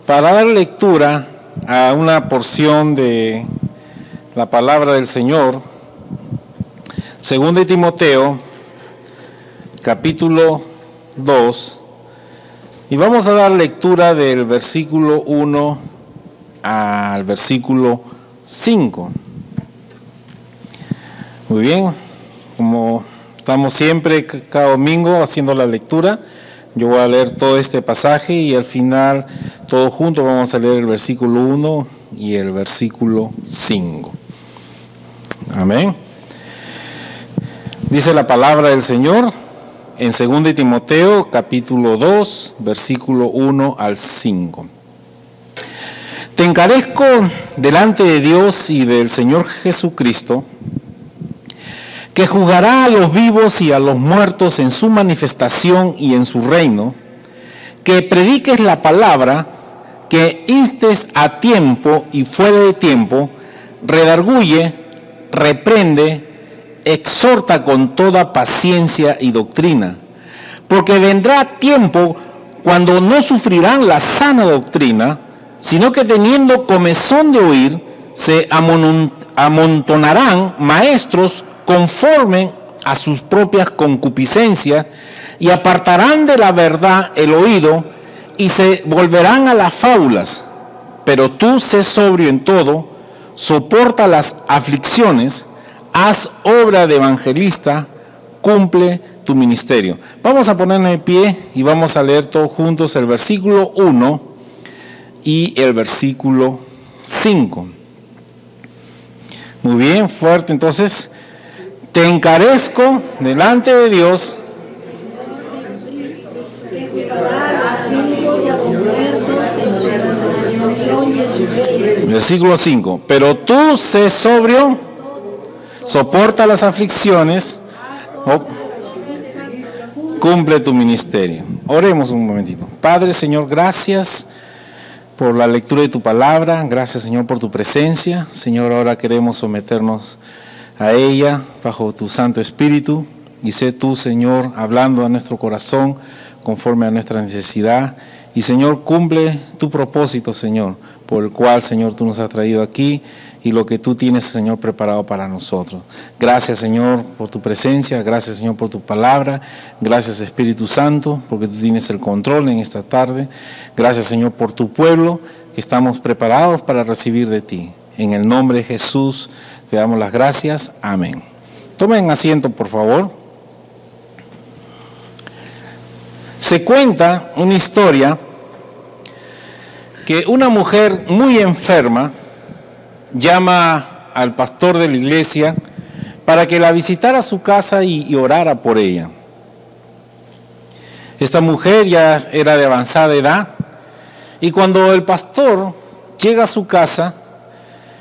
para dar lectura a una porción de la palabra del Señor, 2 de Timoteo, capítulo 2, y vamos a dar lectura del versículo 1 al versículo 5. Muy bien, como estamos siempre cada domingo haciendo la lectura, yo voy a leer todo este pasaje y al final, todos juntos, vamos a leer el versículo 1 y el versículo 5. Amén. Dice la palabra del Señor en 2 de Timoteo, capítulo 2, versículo 1 al 5. Te encarezco delante de Dios y del Señor Jesucristo, que juzgará a los vivos y a los muertos en su manifestación y en su reino, que prediques la palabra, que instes a tiempo y fuera de tiempo, redarguye, reprende, exhorta con toda paciencia y doctrina, porque vendrá tiempo cuando no sufrirán la sana doctrina, sino que teniendo comezón de oír, se amontonarán maestros conforme a sus propias concupiscencias, y apartarán de la verdad el oído, y se volverán a las fábulas. Pero tú sé sobrio en todo, soporta las aflicciones, haz obra de evangelista, cumple tu ministerio. Vamos a ponernos de pie y vamos a leer todos juntos el versículo 1 y el versículo 5. Muy bien, fuerte. Entonces, te encarezco delante de Dios. Versículo 5. Pero tú sé sobrio, soporta las aflicciones, cumple tu ministerio. Oremos un momentito. Padre, Señor, gracias por la lectura de tu palabra. Gracias, Señor, por tu presencia. Señor, ahora queremos someternos a ella bajo tu Santo Espíritu, y sé tú, Señor, hablando a nuestro corazón conforme a nuestra necesidad. Y, Señor, cumple tu propósito, Señor, por el cual, Señor, tú nos has traído aquí, y lo que tú tienes, Señor, preparado para nosotros. Gracias, Señor, por tu presencia. Gracias, Señor, por tu palabra. Gracias, Espíritu Santo, porque tú tienes el control en esta tarde. Gracias, Señor, por tu pueblo, que estamos preparados para recibir de ti. En el nombre de Jesús te damos las gracias. Amén. Tomen asiento, por favor. Se cuenta una historia que una mujer muy enferma llama al pastor de la iglesia para que la visitara a su casa y orara por ella. Esta mujer ya era de avanzada edad, y cuando el pastor llega a su casa,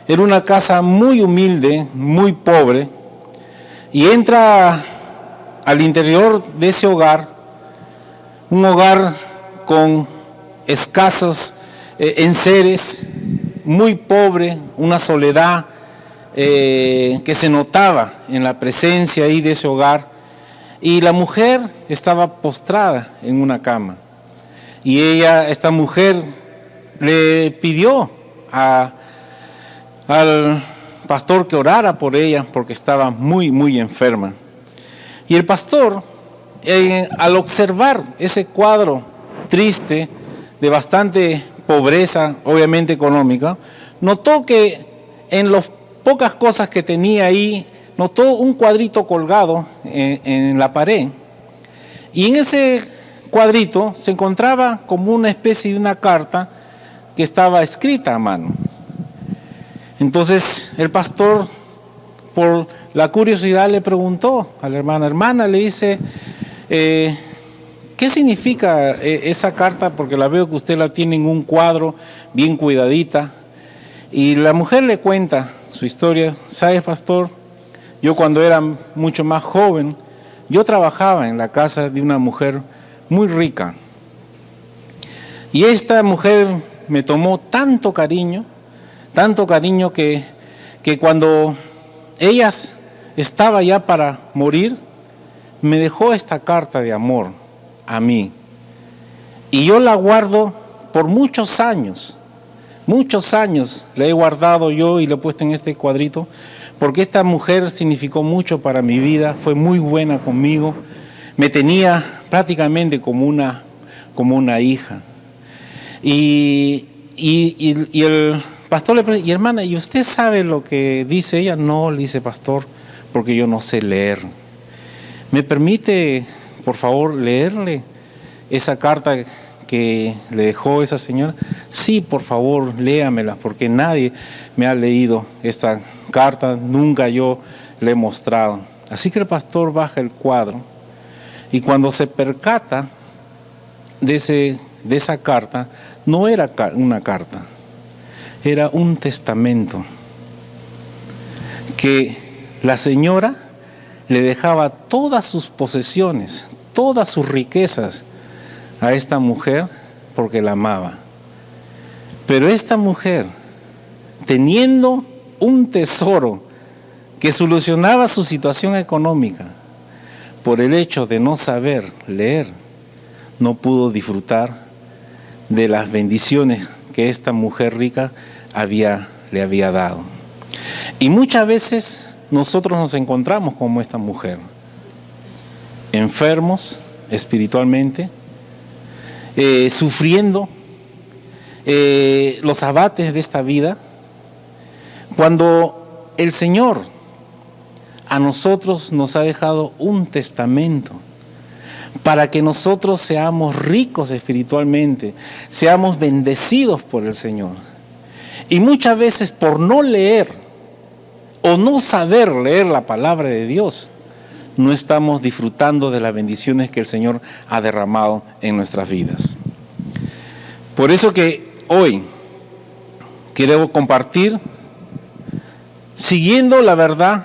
era una casa muy humilde, muy pobre, y entra al interior de ese hogar, un hogar con escasos enseres, muy pobre, una soledad que se notaba en la presencia ahí de ese hogar, y la mujer estaba postrada en una cama, y esta mujer le pidió al pastor que orara por ella porque estaba muy, muy enferma. Y el pastor, al observar ese cuadro triste de bastante pobreza, obviamente económica, notó que en las pocas cosas que tenía ahí, notó un cuadrito colgado en la pared, y en ese cuadrito se encontraba como una especie de una carta que estaba escrita a mano. Entonces el pastor, por la curiosidad, le preguntó a la hermana, le dice, ¿qué significa esa carta? Porque la veo que usted la tiene en un cuadro bien cuidadita. Y la mujer le cuenta su historia. ¿Sabes, pastor? Yo cuando era mucho más joven, yo trabajaba en la casa de una mujer muy rica. Y esta mujer me tomó tanto cariño que cuando ella estaba ya para morir, me dejó esta carta de amor a mí. Y yo la guardo por muchos años la he guardado yo y la he puesto en este cuadrito, porque esta mujer significó mucho para mi vida, fue muy buena conmigo, me tenía prácticamente como una hija. Y el pastor le pregunta, y hermana, ¿y usted sabe lo que dice ella? No, le dice, pastor, porque yo no sé leer. ¿Me permite, por favor, leerle esa carta que le dejó esa señora? Sí, por favor, léamela, porque nadie me ha leído esta carta, nunca yo le he mostrado. Así que el pastor baja el cuadro y cuando se percata de esa carta, no era una carta, era un testamento que la señora le dejaba todas sus posesiones, todas sus riquezas a esta mujer porque la amaba. Pero esta mujer, teniendo un tesoro que solucionaba su situación económica, por el hecho de no saber leer, no pudo disfrutar de las bendiciones que esta mujer rica le había dado. Y muchas veces nosotros nos encontramos como esta mujer, enfermos espiritualmente, sufriendo los abates de esta vida, cuando el Señor a nosotros nos ha dejado un testamento para que nosotros seamos ricos espiritualmente, seamos bendecidos por el Señor. Y muchas veces por no leer o no saber leer la palabra de Dios, no estamos disfrutando de las bendiciones que el Señor ha derramado en nuestras vidas. Por eso que hoy quiero compartir siguiendo la verdad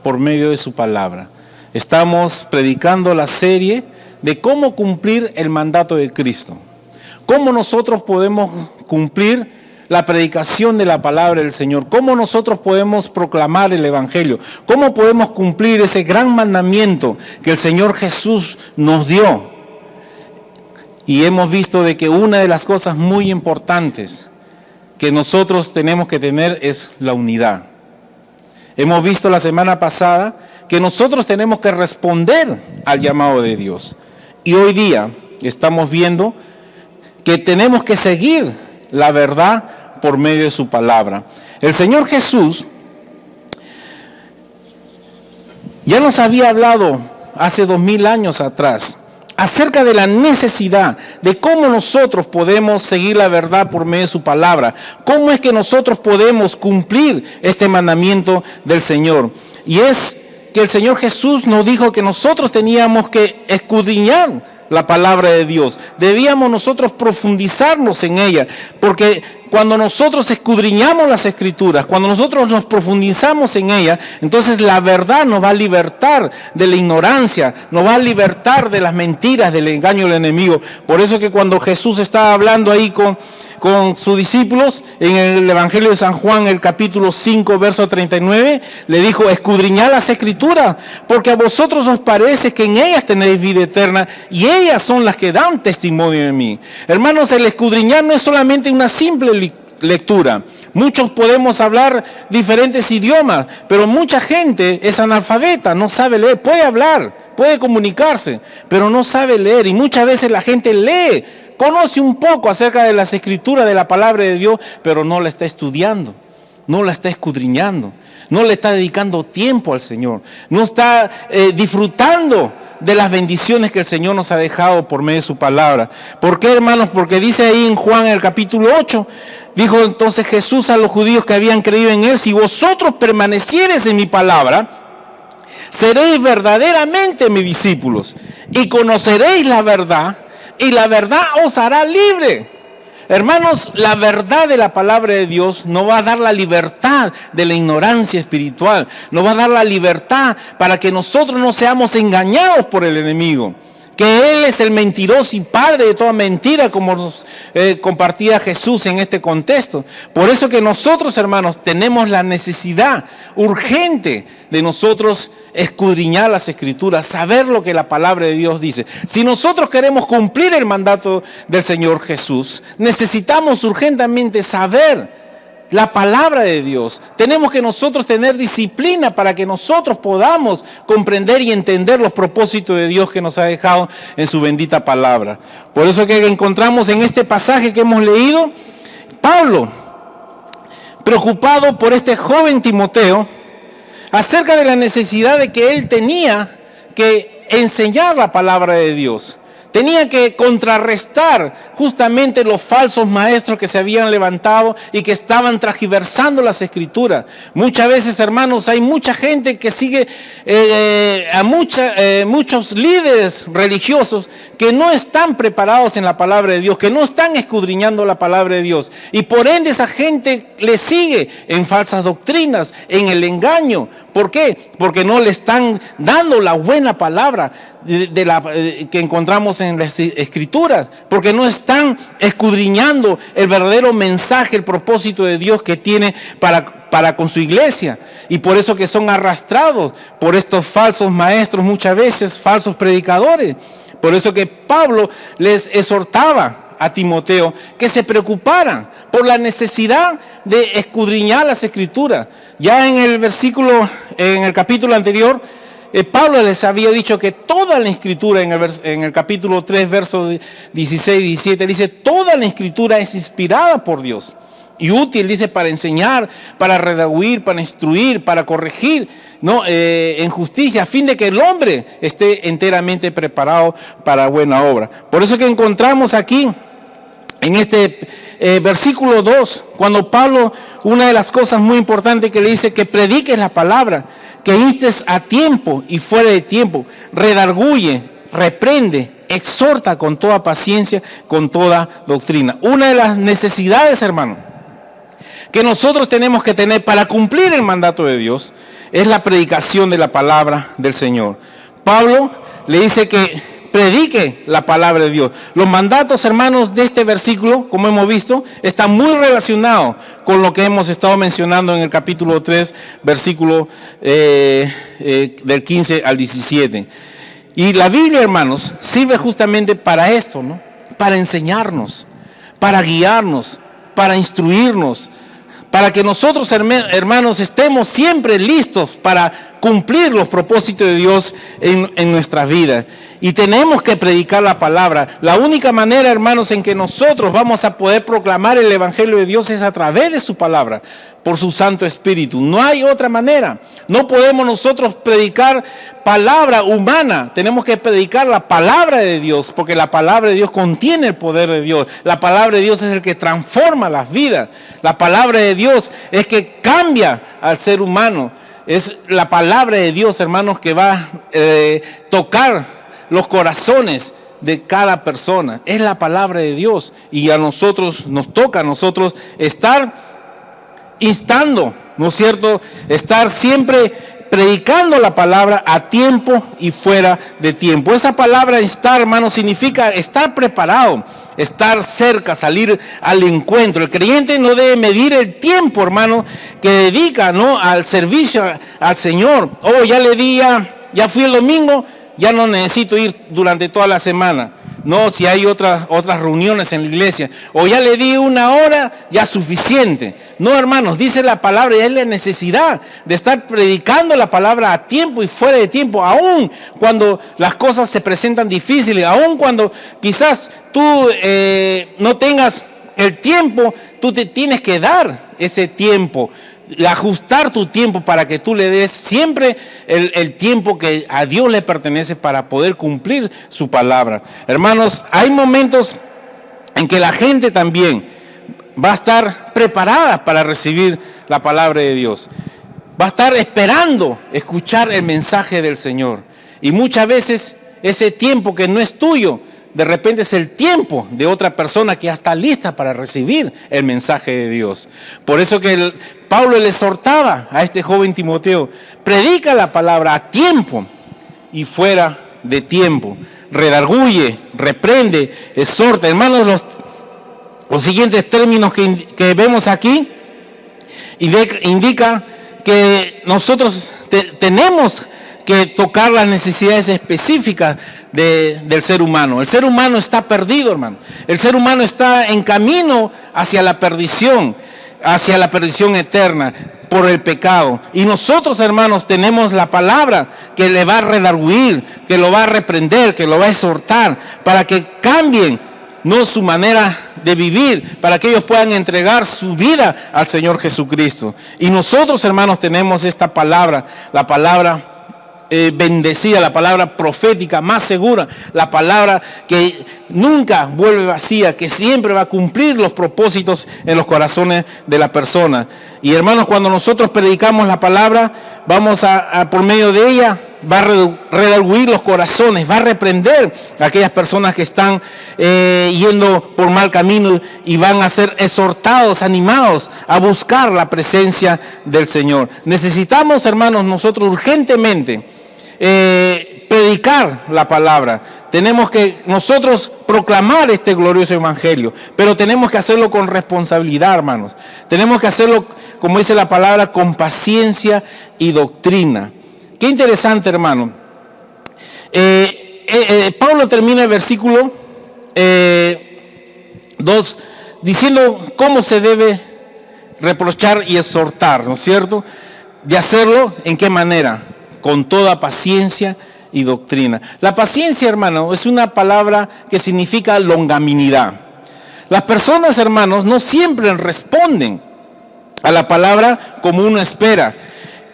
por medio de su palabra. Estamos predicando la serie de cómo cumplir el mandato de Cristo. Cómo nosotros podemos cumplir la predicación de la palabra del Señor. Cómo nosotros podemos proclamar el Evangelio. Cómo podemos cumplir ese gran mandamiento que el Señor Jesús nos dio. Y hemos visto de que una de las cosas muy importantes que nosotros tenemos que tener es la unidad. Hemos visto la semana pasada que nosotros tenemos que responder al llamado de Dios. Y hoy día estamos viendo que tenemos que seguir la verdad por medio de su palabra. El Señor Jesús ya nos había hablado hace 2000 años atrás acerca de la necesidad de cómo nosotros podemos seguir la verdad por medio de su palabra, cómo es que nosotros podemos cumplir este mandamiento del Señor. Y es que el Señor Jesús nos dijo que nosotros teníamos que escudriñar la palabra de Dios, debíamos nosotros profundizarnos en ella, porque cuando nosotros escudriñamos las Escrituras, cuando nosotros nos profundizamos en ella, entonces la verdad nos va a libertar de la ignorancia, nos va a libertar de las mentiras, del engaño del enemigo. Por eso que cuando Jesús estaba hablando ahí con sus discípulos, en el Evangelio de San Juan, el capítulo 5, verso 39, le dijo, escudriñad las Escrituras, porque a vosotros os parece que en ellas tenéis vida eterna, y ellas son las que dan testimonio de mí. Hermanos, el escudriñar no es solamente una simple lectura. Muchos podemos hablar diferentes idiomas, pero mucha gente es analfabeta, no sabe leer, puede hablar, puede comunicarse, pero no sabe leer, y muchas veces la gente lee, conoce un poco acerca de las Escrituras, de la palabra de Dios, pero no la está estudiando, no la está escudriñando, no le está dedicando tiempo al Señor, no está disfrutando de las bendiciones que el Señor nos ha dejado por medio de su palabra. ¿Por qué, hermanos? Porque dice ahí en Juan, en el capítulo 8, dijo entonces Jesús a los judíos que habían creído en Él, si vosotros permaneciereis en mi palabra, seréis verdaderamente mis discípulos y conoceréis la verdad, y la verdad os hará libre. Hermanos, la verdad de la palabra de Dios nos va a dar la libertad de la ignorancia espiritual, nos va a dar la libertad para que nosotros no seamos engañados por el enemigo, que Él es el mentiroso y padre de toda mentira, como nos compartía Jesús en este contexto. Por eso que nosotros, hermanos, tenemos la necesidad urgente de nosotros escudriñar las Escrituras, saber lo que la palabra de Dios dice. Si nosotros queremos cumplir el mandato del Señor Jesús, necesitamos urgentemente saber la palabra de Dios. Tenemos que nosotros tener disciplina para que nosotros podamos comprender y entender los propósitos de Dios que nos ha dejado en su bendita palabra. Por eso que encontramos en este pasaje que hemos leído, Pablo, preocupado por este joven Timoteo, acerca de la necesidad de que él tenía que enseñar la palabra de Dios. Tenía que contrarrestar justamente los falsos maestros que se habían levantado y que estaban transgiversando las Escrituras. Muchas veces, hermanos, hay mucha gente que sigue muchos líderes religiosos que no están preparados en la palabra de Dios, que no están escudriñando la palabra de Dios. Y por ende esa gente le sigue en falsas doctrinas, en el engaño. ¿Por qué? Porque no le están dando la buena palabra que encontramos en las Escrituras, porque no están escudriñando el verdadero mensaje, el propósito de Dios que tiene para con su iglesia. Y por eso que son arrastrados por estos falsos maestros, muchas veces falsos predicadores. Por eso que Pablo les exhortaba a Timoteo que se preocuparan por la necesidad de escudriñar las Escrituras. Ya en el capítulo anterior, Pablo les había dicho que toda la Escritura, en el capítulo 3, versos 16 y 17, dice, toda la Escritura es inspirada por Dios y útil, dice, para enseñar, para redarguir, para instruir, para corregir, ¿no? En justicia, a fin de que el hombre esté enteramente preparado para buena obra. Por eso que encontramos aquí, en este versículo 2, cuando Pablo, una de las cosas muy importantes que le dice, que prediques la palabra, que instes a tiempo y fuera de tiempo, redarguye, reprende, exhorta con toda paciencia, con toda doctrina. Una de las necesidades, hermano, que nosotros tenemos que tener para cumplir el mandato de Dios, es la predicación de la palabra del Señor. Pablo le dice que predique la palabra de Dios. Los mandatos, hermanos, de este versículo, como hemos visto, están muy relacionados con lo que hemos estado mencionando en el capítulo 3, versículo del 15 al 17. Y la Biblia, hermanos, sirve justamente para esto, ¿no? Para enseñarnos, para guiarnos, para instruirnos, para que nosotros, hermanos, estemos siempre listos para cumplir los propósitos de Dios en nuestras vidas. Y tenemos que predicar la palabra. La única manera, hermanos, en que nosotros vamos a poder proclamar el Evangelio de Dios es a través de su palabra, por su Santo Espíritu. No hay otra manera. No podemos nosotros predicar palabra humana. Tenemos que predicar la palabra de Dios, porque la palabra de Dios contiene el poder de Dios. La palabra de Dios es el que transforma las vidas. La palabra de Dios es que cambia al ser humano. Es la palabra de Dios, hermanos, que va a tocar los corazones de cada persona. Es la palabra de Dios, y a nosotros nos toca estar instando, ¿no es cierto? Estar siempre predicando la palabra a tiempo y fuera de tiempo. Esa palabra instar, hermano, significa estar preparado, estar cerca, salir al encuentro. El creyente no debe medir el tiempo, hermano, que dedica, ¿no?, al servicio al Señor. Oh, ya fui el domingo, ya no necesito ir durante toda la semana. No, si hay otras reuniones en la iglesia, o ya le di 1 hora, ya suficiente. No, hermanos, dice la palabra, y es la necesidad de estar predicando la palabra a tiempo y fuera de tiempo, aun cuando las cosas se presentan difíciles, aun cuando quizás tú no tengas el tiempo, tú te tienes que dar ese tiempo, ajustar tu tiempo para que tú le des siempre el tiempo que a Dios le pertenece para poder cumplir su palabra. Hermanos, hay momentos en que la gente también va a estar preparada para recibir la palabra de Dios. Va a estar esperando escuchar el mensaje del Señor. Y muchas veces ese tiempo que no es tuyo, de repente es el tiempo de otra persona que ya está lista para recibir el mensaje de Dios. Por eso que Pablo le exhortaba a este joven Timoteo: predica la palabra a tiempo y fuera de tiempo. Redarguye, reprende, exhorta. Hermanos, los siguientes términos que vemos aquí indica que nosotros tenemos que tocar las necesidades específicas del ser humano. El ser humano está perdido, hermano. El ser humano está en camino hacia la perdición eterna por el pecado. Y nosotros, hermanos, tenemos la palabra que le va a redarguir, que lo va a reprender, que lo va a exhortar, para que cambien no su manera de vivir, para que ellos puedan entregar su vida al Señor Jesucristo. Y nosotros, hermanos, tenemos esta palabra, la palabra bendecida, la palabra profética más segura, la palabra que nunca vuelve vacía, que siempre va a cumplir los propósitos en los corazones de la persona. Y hermanos, cuando nosotros predicamos la palabra, vamos a por medio de ella, va a redarguir los corazones, va a reprender a aquellas personas que están yendo por mal camino, y van a ser exhortados, animados a buscar la presencia del Señor. Necesitamos, hermanos, nosotros urgentemente predicar la palabra. Tenemos que nosotros proclamar este glorioso evangelio, pero tenemos que hacerlo con responsabilidad, hermanos. Tenemos que hacerlo, como dice la palabra, con paciencia y doctrina. Qué interesante, hermano. Pablo termina el versículo 2 diciendo cómo se debe reprochar y exhortar, ¿no es cierto? De hacerlo, ¿en qué manera? Con toda paciencia y doctrina. La paciencia, hermano, es una palabra que significa longanimidad. Las personas, hermanos, no siempre responden a la palabra como uno espera.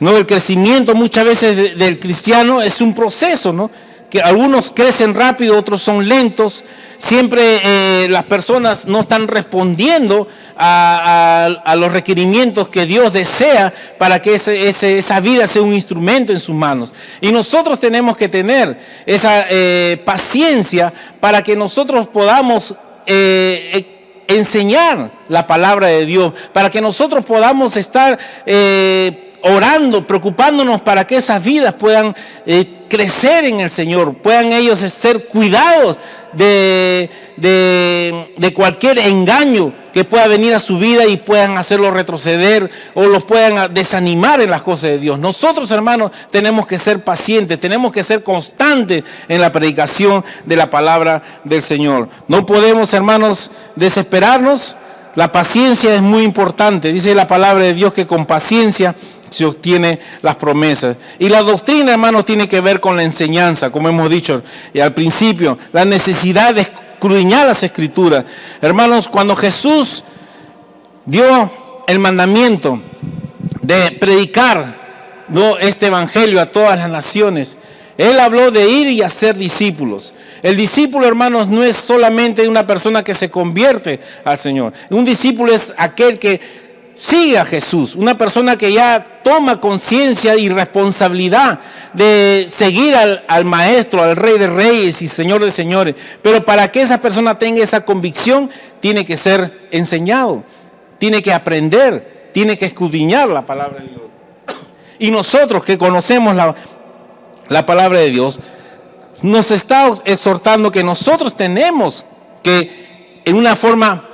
No, el crecimiento muchas veces del cristiano es un proceso, ¿no? Que algunos crecen rápido, otros son lentos. Siempre las personas no están respondiendo a los requerimientos que Dios desea para que esa vida sea un instrumento en sus manos. Y nosotros tenemos que tener esa paciencia para que nosotros podamos enseñar la palabra de Dios, para que nosotros podamos estar orando, preocupándonos para que esas vidas puedan crecer en el Señor, puedan ellos ser cuidados de cualquier engaño que pueda venir a su vida y puedan hacerlo retroceder o los puedan desanimar en las cosas de Dios. Nosotros, hermanos, tenemos que ser pacientes, tenemos que ser constantes en la predicación de la palabra del Señor. No podemos, hermanos, desesperarnos. La paciencia es muy importante. Dice la palabra de Dios que con paciencia se obtiene las promesas. Y la doctrina, hermanos, tiene que ver con la enseñanza, como hemos dicho al principio, la necesidad de escudriñar las Escrituras. Hermanos, cuando Jesús dio el mandamiento de predicar, ¿no?, este evangelio a todas las naciones, Él habló de ir y hacer discípulos. El discípulo, hermanos, no es solamente una persona que se convierte al Señor. Un discípulo es aquel que sigue a Jesús, una persona que ya toma conciencia y responsabilidad de seguir al Maestro, al Rey de Reyes y Señor de Señores. Pero para que esa persona tenga esa convicción, tiene que ser enseñado, tiene que aprender, tiene que escudriñar la palabra de Dios. Y nosotros que conocemos la palabra de Dios, nos está exhortando que nosotros tenemos que, en una forma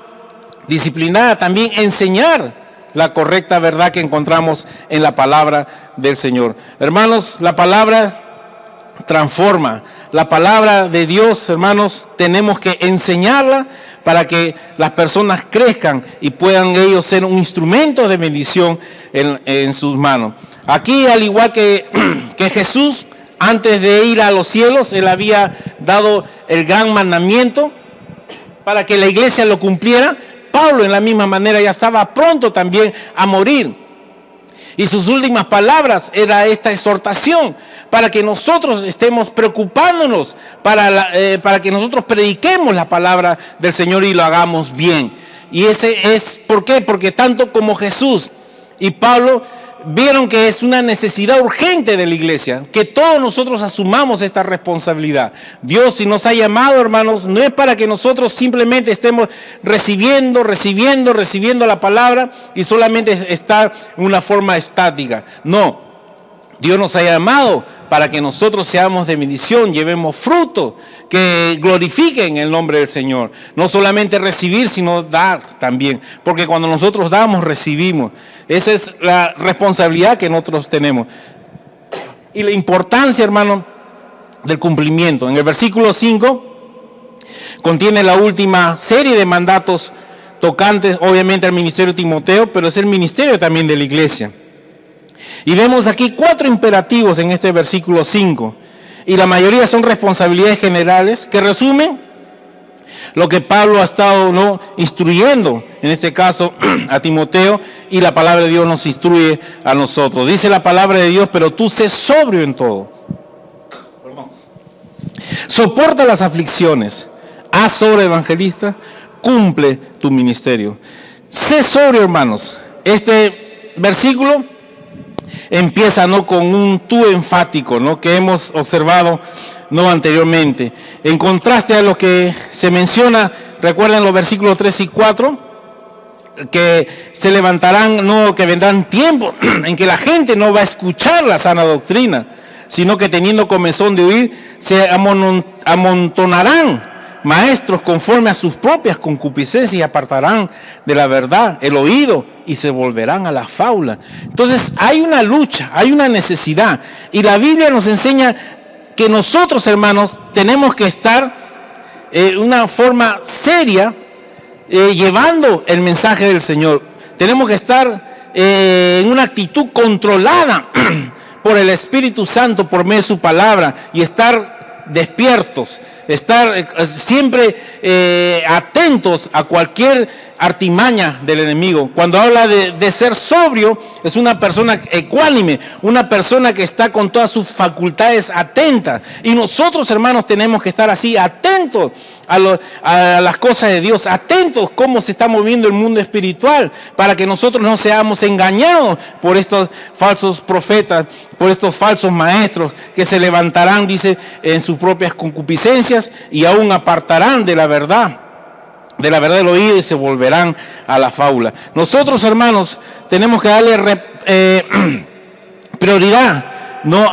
disciplinada, también enseñar la correcta verdad que encontramos en la palabra del Señor. Hermanos, la palabra transforma. La palabra de Dios, hermanos, tenemos que enseñarla para que las personas crezcan y puedan ellos ser un instrumento de bendición en sus manos. Aquí, al igual que Jesús, antes de ir a los cielos, Él había dado el gran mandamiento para que la iglesia lo cumpliera. Pablo, en la misma manera, ya estaba pronto también a morir. Y sus últimas palabras era esta exhortación para que nosotros estemos preocupándonos, para que nosotros prediquemos la palabra del Señor y lo hagamos bien. Y ese es, ¿por qué? Porque tanto como Jesús y Pablo vieron que es una necesidad urgente de la iglesia, que todos nosotros asumamos esta responsabilidad. Dios, si nos ha llamado, hermanos, no es para que nosotros simplemente estemos recibiendo la palabra y solamente estar en una forma estática. No, Dios nos ha llamado para que nosotros seamos de bendición, llevemos fruto, que glorifiquen el nombre del Señor. No solamente recibir, sino dar también. Porque cuando nosotros damos, recibimos. Esa es la responsabilidad que nosotros tenemos. y la importancia, hermano, del cumplimiento. En el versículo 5 contiene la última serie de mandatos tocantes, obviamente, al ministerio de Timoteo, pero es el ministerio también de la iglesia. Y vemos aquí 4 imperativos en este versículo 5, y la mayoría son responsabilidades generales que resumen lo que Pablo ha estado instruyendo, en este caso a Timoteo, y la palabra de Dios nos instruye a nosotros. Dice la palabra de Dios: pero tú sé sobrio en todo. Soporta las aflicciones, haz obra evangelista, cumple tu ministerio. Sé sobrio, hermanos. Este versículo empieza con un tú enfático, que hemos observado anteriormente. En contraste a lo que se menciona, recuerden los versículos 3 y 4, que se levantarán, que vendrán tiempos en que la gente no va a escuchar la sana doctrina, sino que teniendo comezón de oír, se amontonarán maestros conforme a sus propias concupiscencias y apartarán de la verdad el oído y se volverán a la fábula. Entonces hay una lucha, hay una necesidad, y la Biblia nos enseña que nosotros, hermanos, tenemos que estar de una forma seria llevando el mensaje del Señor. Tenemos que estar en una actitud controlada por el Espíritu Santo por medio de su palabra, y estar despiertos, estar siempre atentos a cualquier artimaña del enemigo. Cuando habla de ser sobrio, es una persona ecuánime, una persona que está con todas sus facultades atentas. Y nosotros, hermanos, tenemos que estar así, atentos a las cosas de Dios, atentos cómo se está moviendo el mundo espiritual, para que nosotros no seamos engañados por estos falsos profetas, por estos falsos maestros que se levantarán, dice, en sus propias concupiscencias, y aún apartarán de la verdad del oído y se volverán a la fábula. Nosotros, hermanos, tenemos que darle prioridad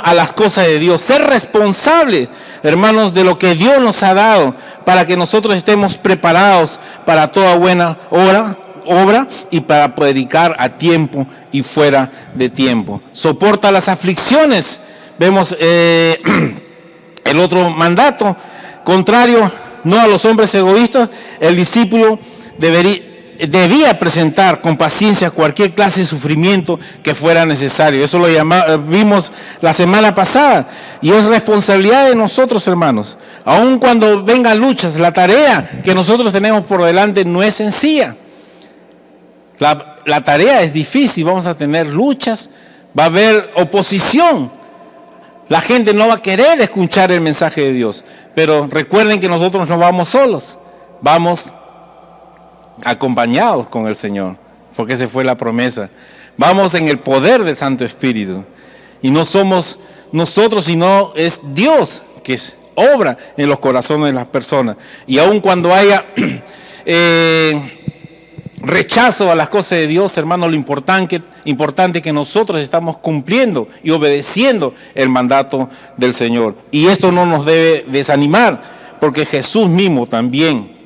a las cosas de Dios, ser responsables, hermanos, de lo que Dios nos ha dado, para que nosotros estemos preparados para toda buena obra y para predicar a tiempo y fuera de tiempo. Soporta las aflicciones. Vemos el otro mandato, contrario a los hombres egoístas, el discípulo debía presentar con paciencia cualquier clase de sufrimiento que fuera necesario. Eso lo vimos la semana pasada, y es responsabilidad de nosotros, hermanos. Aun cuando vengan luchas, la tarea que nosotros tenemos por delante no es sencilla. La tarea es difícil, vamos a tener luchas, va a haber oposición. La gente no va a querer escuchar el mensaje de Dios, pero recuerden que nosotros no vamos solos, vamos acompañados con el Señor, porque esa fue la promesa. Vamos en el poder del Santo Espíritu, y no somos nosotros, sino es Dios que obra en los corazones de las personas. Y aun cuando haya rechazo a las cosas de Dios, hermano, lo importante es que nosotros estamos cumpliendo y obedeciendo el mandato del Señor. Y esto no nos debe desanimar, porque Jesús mismo también,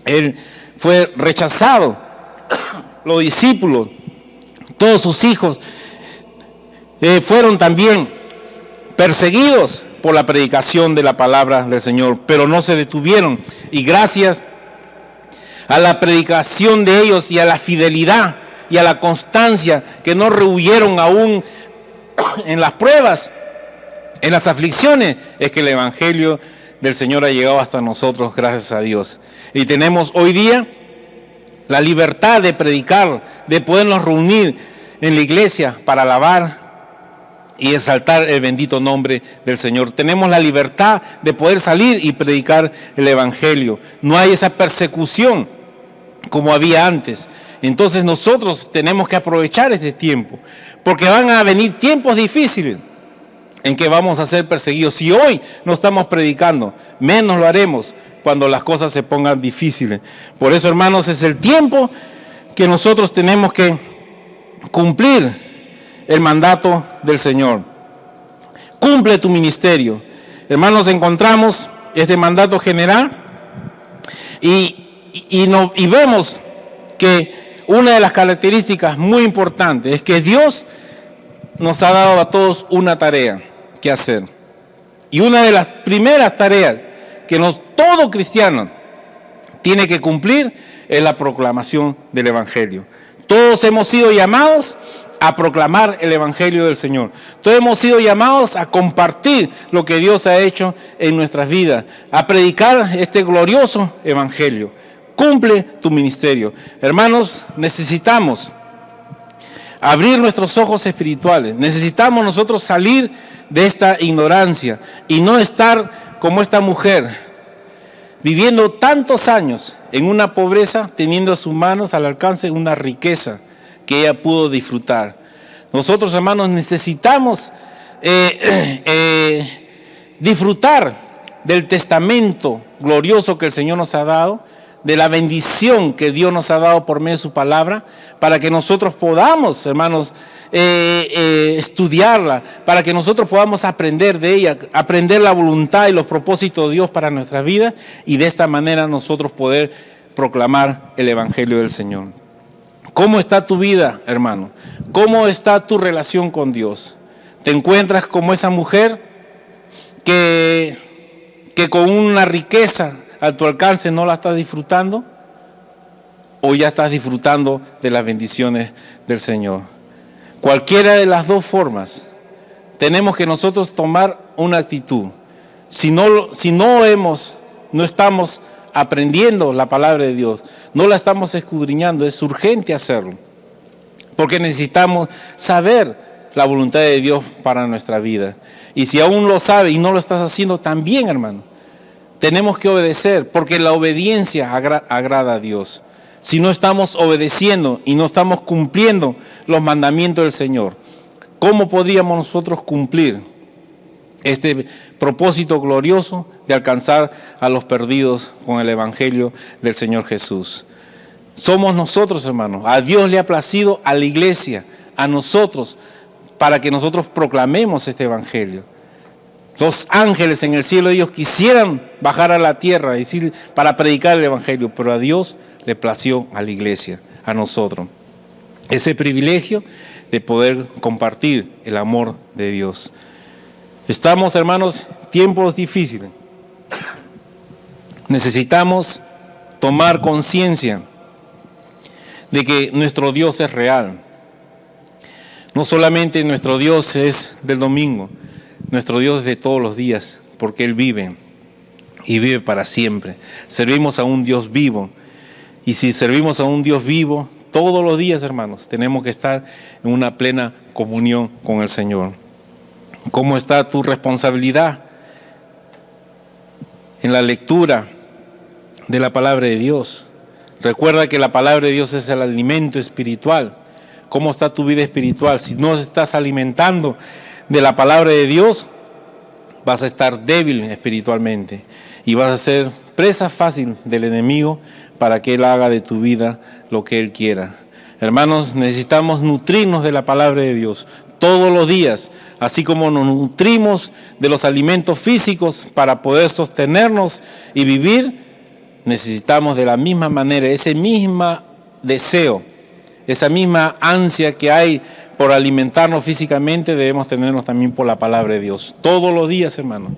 Él fue rechazado. Los discípulos, todos sus hijos, fueron también perseguidos por la predicación de la palabra del Señor, pero no se detuvieron, y gracias a la predicación de ellos y a la fidelidad y a la constancia, que no rehuyeron aún en las pruebas, en las aflicciones, es que el evangelio del Señor ha llegado hasta nosotros, gracias a Dios. Y tenemos hoy día la libertad de predicar, de podernos reunir en la iglesia para alabar y exaltar el bendito nombre del Señor. Tenemos la libertad de poder salir y predicar el evangelio. No hay esa persecución como había antes. Entonces nosotros tenemos que aprovechar este tiempo, porque van a venir tiempos difíciles en que vamos a ser perseguidos. Si hoy no estamos predicando, menos lo haremos cuando las cosas se pongan difíciles. Por eso, hermanos, es el tiempo que nosotros tenemos que cumplir el mandato del Señor. Cumple tu ministerio. Hermanos, encontramos este mandato general y vemos que una de las características muy importantes es que Dios nos ha dado a todos una tarea. que hacer. Y una de las primeras tareas que todo cristiano tiene que cumplir es la proclamación del Evangelio. Todos hemos sido llamados a proclamar el Evangelio del Señor. Todos hemos sido llamados a compartir lo que Dios ha hecho en nuestras vidas, a predicar este glorioso Evangelio. Cumple tu ministerio. Hermanos, necesitamos abrir nuestros ojos espirituales. Necesitamos nosotros salir de esta ignorancia y no estar como esta mujer, viviendo tantos años en una pobreza, teniendo a sus manos al alcance una riqueza que ella pudo disfrutar. Nosotros, hermanos, necesitamos disfrutar del testamento glorioso que el Señor nos ha dado, de la bendición que Dios nos ha dado por medio de su palabra, para que nosotros podamos, hermanos, estudiarla, para que nosotros podamos aprender de ella, aprender la voluntad y los propósitos de Dios para nuestra vida, y de esta manera nosotros poder proclamar el Evangelio del Señor. ¿Cómo está tu vida, hermano? ¿Cómo está tu relación con Dios? ¿Te encuentras como esa mujer que con una riqueza a tu alcance no la estás disfrutando? ¿O ya estás disfrutando de las bendiciones del Señor? Cualquiera de las dos formas, tenemos que nosotros tomar una actitud. Si no estamos aprendiendo la palabra de Dios, no la estamos escudriñando, es urgente hacerlo, porque necesitamos saber la voluntad de Dios para nuestra vida. Y si aún lo sabes y no lo estás haciendo, también, hermano, tenemos que obedecer, porque la obediencia agrada a Dios. Si no estamos obedeciendo y no estamos cumpliendo los mandamientos del Señor, ¿cómo podríamos nosotros cumplir este propósito glorioso de alcanzar a los perdidos con el Evangelio del Señor Jesús? Somos nosotros, hermanos. A Dios le ha placido a la iglesia, a nosotros, para que nosotros proclamemos este Evangelio. Los ángeles en el cielo, ellos quisieran bajar a la tierra para predicar el Evangelio, pero a Dios le plació a la iglesia, a nosotros, ese privilegio de poder compartir el amor de Dios. Estamos, hermanos, tiempos difíciles. Necesitamos tomar conciencia de que nuestro Dios es real. No solamente nuestro Dios es del domingo, nuestro Dios es de todos los días, porque Él vive y vive para siempre. Servimos a un Dios vivo, y si servimos a un Dios vivo, todos los días, hermanos, tenemos que estar en una plena comunión con el Señor. ¿Cómo está tu responsabilidad en la lectura de la palabra de Dios? Recuerda que la palabra de Dios es el alimento espiritual. ¿Cómo está tu vida espiritual? Si no estás alimentando de la palabra de Dios, vas a estar débil espiritualmente y vas a ser presa fácil del enemigo para que él haga de tu vida lo que él quiera. Hermanos, necesitamos nutrirnos de la palabra de Dios todos los días, así como nos nutrimos de los alimentos físicos para poder sostenernos y vivir. Necesitamos de la misma manera, ese mismo deseo, esa misma ansia que hay por alimentarnos físicamente, debemos tenernos también por la palabra de Dios. Todos los días, hermano,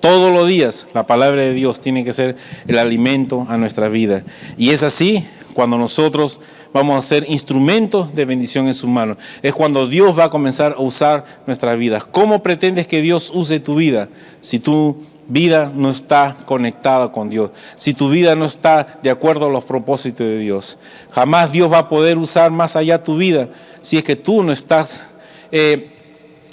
todos los días la palabra de Dios tiene que ser el alimento a nuestra vida. Y es así cuando nosotros vamos a ser instrumentos de bendición en sus manos. Es cuando Dios va a comenzar a usar nuestras vidas. ¿Cómo pretendes que Dios use tu vida si tu vida no está conectada con Dios? Si tu vida no está de acuerdo a los propósitos de Dios. Jamás Dios va a poder usar más allá tu vida si es que tú no estás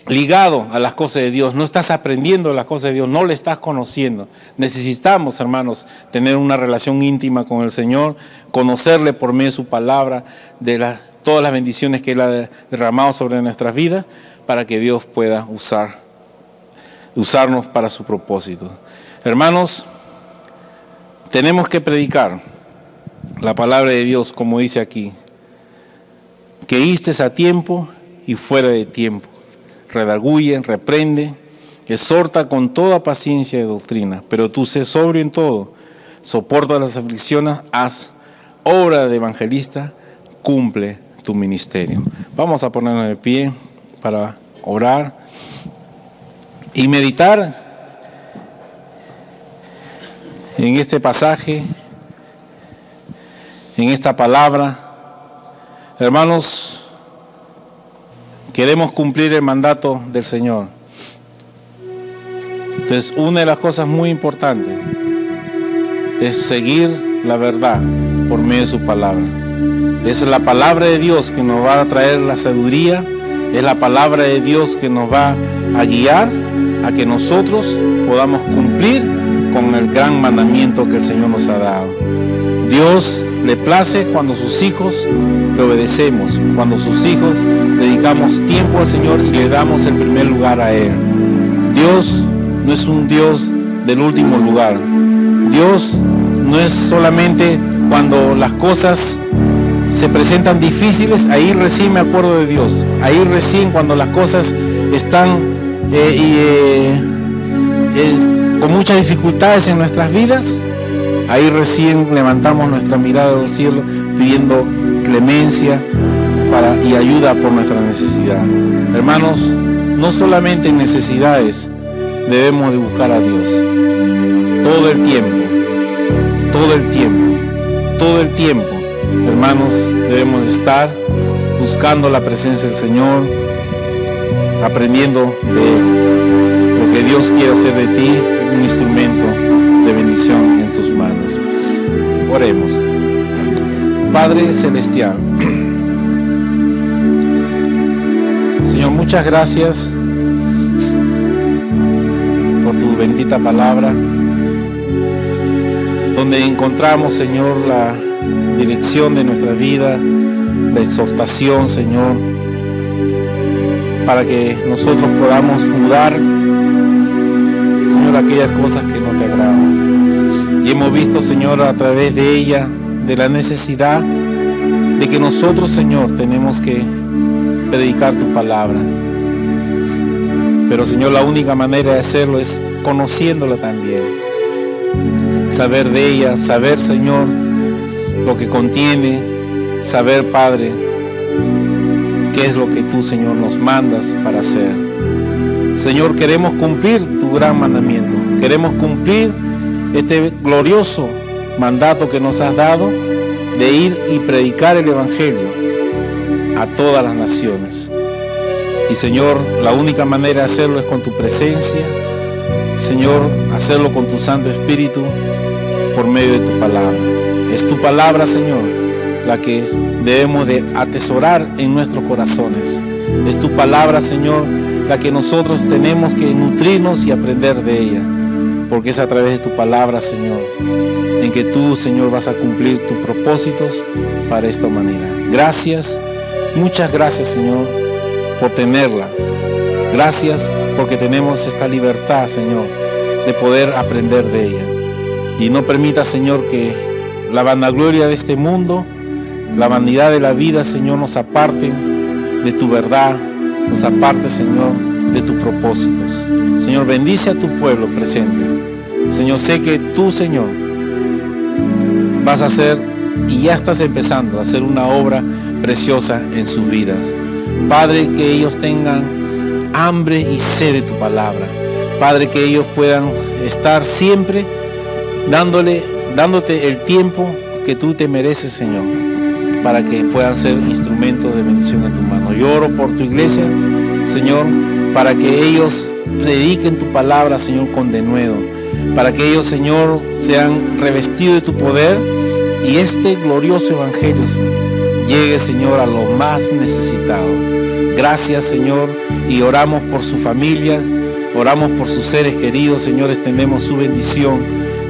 ligado a las cosas de Dios, no estás aprendiendo las cosas de Dios, no le estás conociendo. Necesitamos, hermanos, tener una relación íntima con el Señor, conocerle por medio de su palabra, de todas las bendiciones que Él ha derramado sobre nuestras vidas, para que Dios pueda usarnos para su propósito. Hermanos, tenemos que predicar la palabra de Dios, como dice aquí, que histes a tiempo y fuera de tiempo. Redarguye, reprende, exhorta con toda paciencia y doctrina, pero tú sé sobrio en todo, soporta las aflicciones, haz obra de evangelista, cumple tu ministerio. Vamos a ponernos de pie para orar. y meditar en este pasaje, en esta palabra. Hermanos, queremos cumplir el mandato del Señor. Entonces, una de las cosas muy importantes es seguir la verdad por medio de su palabra. Es la palabra de Dios que nos va a traer la sabiduría, es la palabra de Dios que nos va a guiar a que nosotros podamos cumplir con el gran mandamiento que el Señor nos ha dado. Dios le place cuando sus hijos le obedecemos, cuando sus hijos dedicamos tiempo al Señor y le damos el primer lugar a Él. Dios no es un Dios del último lugar. Dios no es solamente cuando las cosas se presentan difíciles, ahí recién me acuerdo de Dios. Ahí recién cuando las cosas están con muchas dificultades en nuestras vidas, ahí recién levantamos nuestra mirada al cielo pidiendo clemencia y ayuda por nuestra necesidad. Hermanos, no solamente en necesidades debemos de buscar a Dios. Todo el tiempo, hermanos, debemos estar buscando la presencia del Señor, aprendiendo de Él, porque Dios quiere hacer de ti un instrumento de bendición en tus manos. Oremos. Padre Celestial, Señor, muchas gracias por tu bendita palabra, donde encontramos, Señor, la dirección de nuestra vida, la exhortación, Señor, para que nosotros podamos mudar, Señor, aquellas cosas que no te agradan. Y hemos visto, Señor, a través de ella, de la necesidad de que nosotros, Señor, tenemos que predicar tu palabra. Pero, Señor, la única manera de hacerlo es conociéndola también. Saber de ella, saber, Señor, lo que contiene, saber, Padre, qué es lo que tú, Señor, nos mandas para hacer. Señor, queremos cumplir tu gran mandamiento. Queremos cumplir este glorioso mandato que nos has dado de ir y predicar el Evangelio a todas las naciones. Y, Señor, la única manera de hacerlo es con tu presencia. Señor, hacerlo con tu Santo Espíritu por medio de tu palabra. Es tu palabra, Señor, la que debemos de atesorar en nuestros corazones. Es tu palabra, Señor, la que nosotros tenemos que nutrirnos y aprender de ella. Porque es a través de tu palabra, Señor, en que tú, Señor, vas a cumplir tus propósitos para esta humanidad. Gracias, muchas gracias, Señor, por tenerla. Gracias porque tenemos esta libertad, Señor, de poder aprender de ella. Y no permita, Señor, que la vanagloria de este mundo, la vanidad de la vida, Señor, nos aparte de tu verdad, nos aparte, Señor, de tus propósitos. Señor, bendice a tu pueblo presente. Señor, sé que tú, Señor, vas a hacer y ya estás empezando a hacer una obra preciosa en sus vidas. Padre, que ellos tengan hambre y sed de tu palabra. Padre, que ellos puedan estar siempre dándote el tiempo que tú te mereces, Señor, para que puedan ser instrumentos de bendición en tu mano. Yo oro por tu iglesia, Señor, para que ellos prediquen tu palabra, Señor, con denuedo, para que ellos, Señor, sean revestidos de tu poder y este glorioso evangelio, Señor, llegue, Señor, a los más necesitados. Gracias, Señor, y oramos por su familia, oramos por sus seres queridos, Señor, extendemos su bendición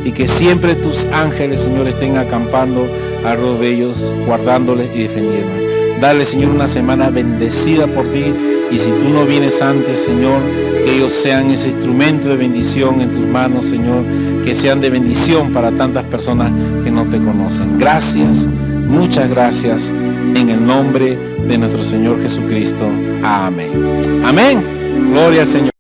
y que siempre tus ángeles, Señor, estén acampando alrededor de ellos, guardándoles y defendiéndoles. Dale, Señor, una semana bendecida por ti, y si tú no vienes antes, Señor, que ellos sean ese instrumento de bendición en tus manos, Señor, que sean de bendición para tantas personas que no te conocen. Gracias, muchas gracias, en el nombre de nuestro Señor Jesucristo. Amén. Amén. Gloria al Señor.